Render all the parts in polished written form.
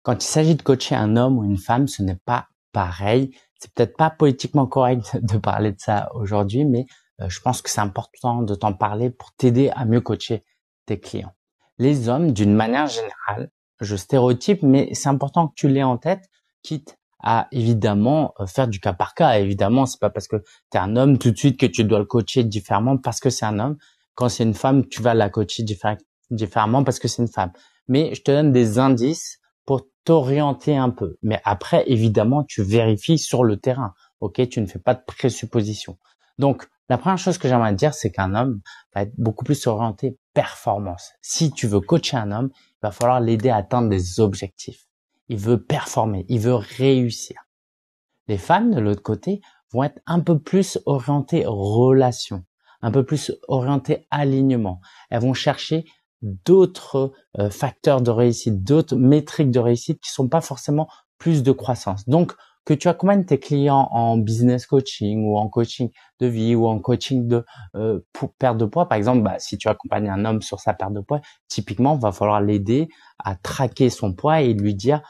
Quand il s'agit de coacher un homme ou une femme, ce n'est pas pareil. C'est peut-être pas politiquement correct de parler de ça aujourd'hui, mais je pense que c'est important de t'en parler pour t'aider à mieux coacher tes clients. Les hommes, d'une manière générale, je stéréotype, mais c'est important que tu l'aies en tête, quitte à évidemment faire du cas par cas. Évidemment, c'est pas parce que tu es un homme tout de suite que tu dois le coacher différemment parce que c'est un homme. Quand c'est une femme, tu vas la coacher différemment parce que c'est une femme. Mais je te donne des indices pour t'orienter un peu. Mais après, évidemment, tu vérifies sur le terrain. Ok, tu ne fais pas de présuppositions. Donc, la première chose que j'aimerais te dire, c'est qu'un homme va être beaucoup plus orienté performance. Si tu veux coacher un homme, il va falloir l'aider à atteindre des objectifs. Il veut performer, il veut réussir. Les femmes, de l'autre côté, vont être un peu plus orientées relation, un peu plus orientées alignement. Elles vont chercher d'autres facteurs de réussite, d'autres métriques de réussite qui sont pas forcément plus de croissance. Donc, que tu accompagnes tes clients en business coaching ou en coaching de vie ou en coaching de pour perte de poids, par exemple, si tu accompagnes un homme sur sa perte de poids, typiquement, il va falloir l'aider à traquer son poids et lui dire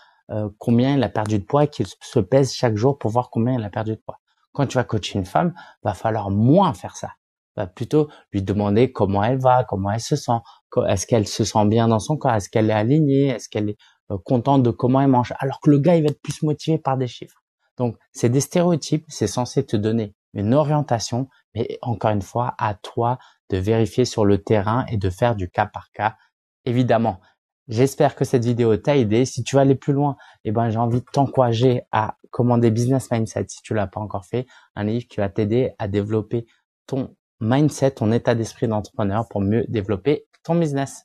combien il a perdu de poids et qu'il se pèse chaque jour pour voir combien il a perdu de poids. Quand tu vas coacher une femme, va falloir moins faire ça. Va plutôt lui demander comment elle va, comment elle se sent, est-ce qu'elle se sent bien dans son corps, est-ce qu'elle est alignée, est-ce qu'elle est contente de comment elle mange, alors que le gars, il va être plus motivé par des chiffres. Donc, c'est des stéréotypes, c'est censé te donner une orientation, mais encore une fois, à toi de vérifier sur le terrain et de faire du cas par cas, évidemment. J'espère que cette vidéo t'a aidé. Si tu veux aller plus loin, j'ai envie de t'encourager à commander Business Mindset si tu l'as pas encore fait, un livre qui va t'aider à développer ton mindset, ton état d'esprit d'entrepreneur pour mieux développer ton business.